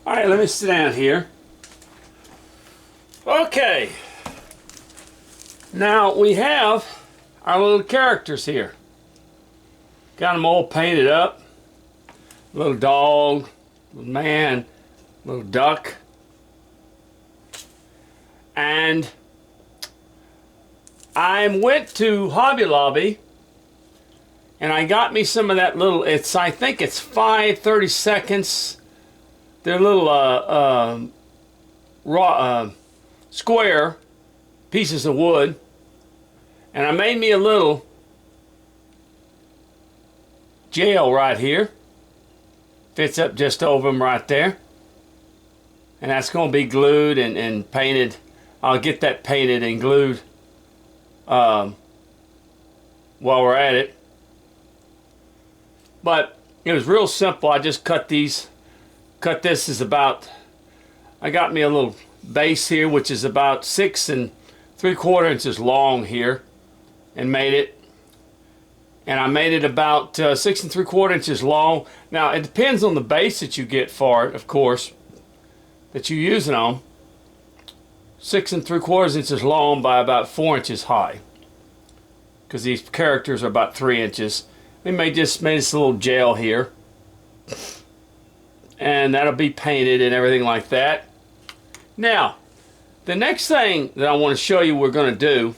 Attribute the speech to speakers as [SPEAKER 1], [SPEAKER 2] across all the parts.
[SPEAKER 1] All right, let me sit down here. Okay. Now we have our little characters here. Got them all painted up. Little dog, little man, little duck. And I went to Hobby Lobby and I got me some of that little, I think it's 5/32. They're little square pieces of wood. And I made me a little jail right here. Fits up just over them right there. And that's going to be glued and painted. I'll get that painted and glued while we're at it. But it was real simple. I just cut these. Cut this is about, I got me a little base here which is about 6 3/4 inches long here, and made it. And I made it about 6 3/4 inches long. Now it depends on the base that you get for it, of course, that you're using on. 6 3/4 inches long by about 4 inches high, because these characters are about 3 inches. We made this little gel here, and that'll be painted and everything like that. Now, the next thing that I want to show you we're going to do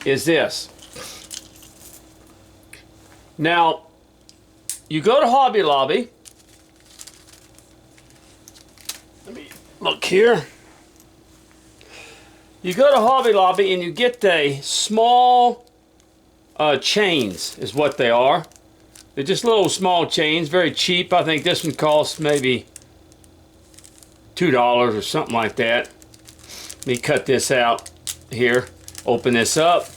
[SPEAKER 1] is this. Now, you go to Hobby Lobby. Let me look here. You go to Hobby Lobby and you get a small chains is what they are. They're just little small chains, very cheap. I think this one costs maybe $2 or something like that. Let me cut this out here, open this up.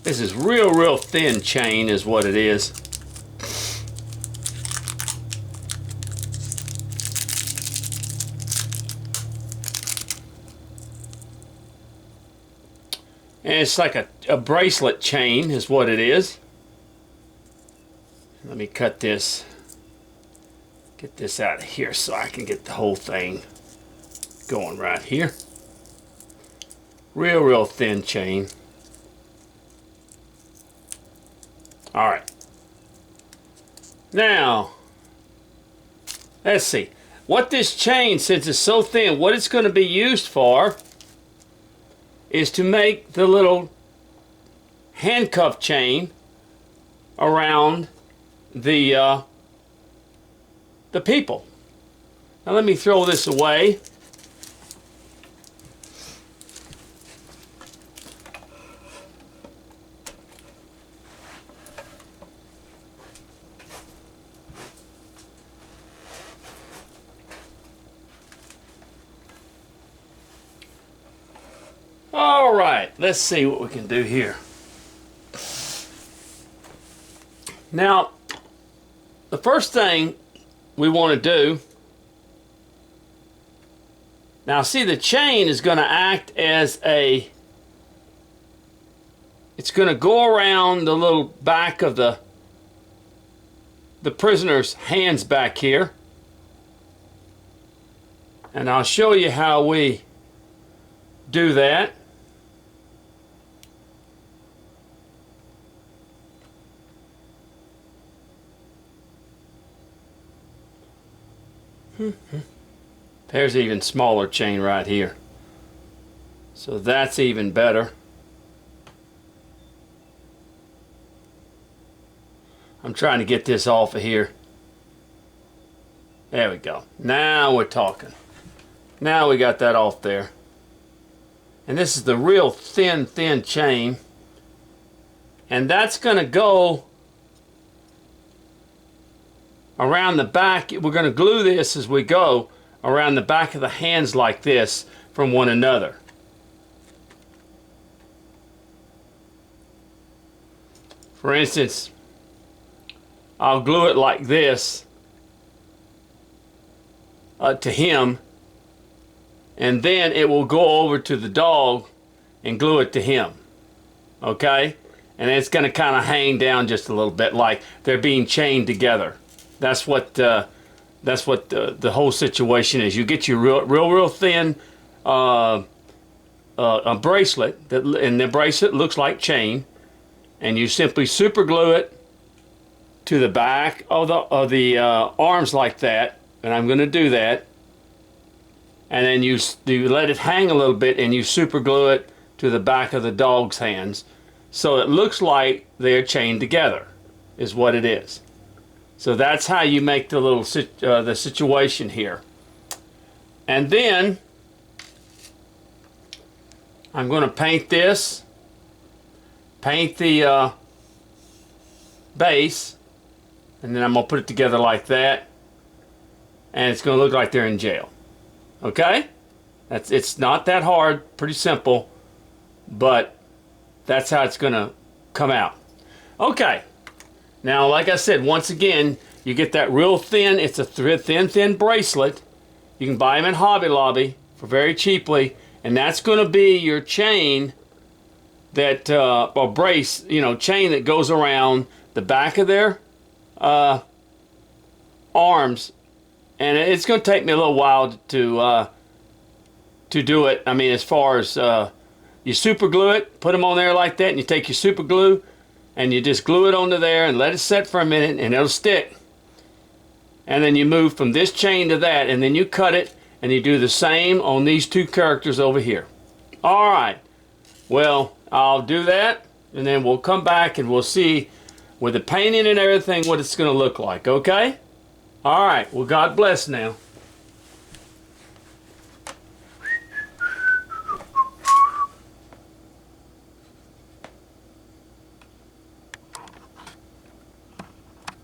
[SPEAKER 1] This is real thin chain is what it is. And it's like a bracelet chain is what it is. Let me cut this, get this out of here so I can get the whole thing going right here. Real thin chain. All right. Now, let's see. What this chain, since it's so thin, what it's going to be used for is to make the little handcuff chain around the people. Now let me throw this away. All right, let's see what we can do here. Now, the first thing we want to do, now see the chain is going to act as a, it's going to go around the little back of the prisoner's hands back here. And I'll show you how we do that. There's even smaller chain right here, so that's even better. I'm trying to get this off of here. There we go. Now we're talking. Now we got that off there. And this is the real thin chain, and that's going to go around the back. We're going to glue this as we go around the back of the hands like this from one another. For instance, I'll glue it like this to him, and then it will go over to the dog and glue it to him. Okay? And it's going to kind of hang down just a little bit like they're being chained together. That's what the whole situation is. You get your real thin a bracelet, and the bracelet looks like chain, and you simply super glue it to the back of the arms like that, and I'm going to do that. And then you let it hang a little bit, and you super glue it to the back of the dog's hands, so it looks like they're chained together, is what it is. So that's how you make the little the situation here. And then I'm going to paint this, paint the base, and then I'm going to put it together like that, and it's going to look like they're in jail. Okay? It's not that hard, pretty simple, but that's how it's going to come out. Okay. Now, like I said, once again, you get that real thin, it's a thin bracelet. You can buy them in Hobby Lobby for very cheaply, and that's going to be your chain that, or brace, chain that goes around the back of their arms. And it's going to take me a little while to do it. I mean, as far as you super glue it, put them on there like that, and you take your super glue and you just glue it onto there and let it set for a minute, and it'll stick. And then you move from this chain to that, and then you cut it, and you do the same on these two characters over here. All right. Well, I'll do that, and then we'll come back and we'll see with the painting and everything what it's going to look like, okay? All right. Well, God bless now.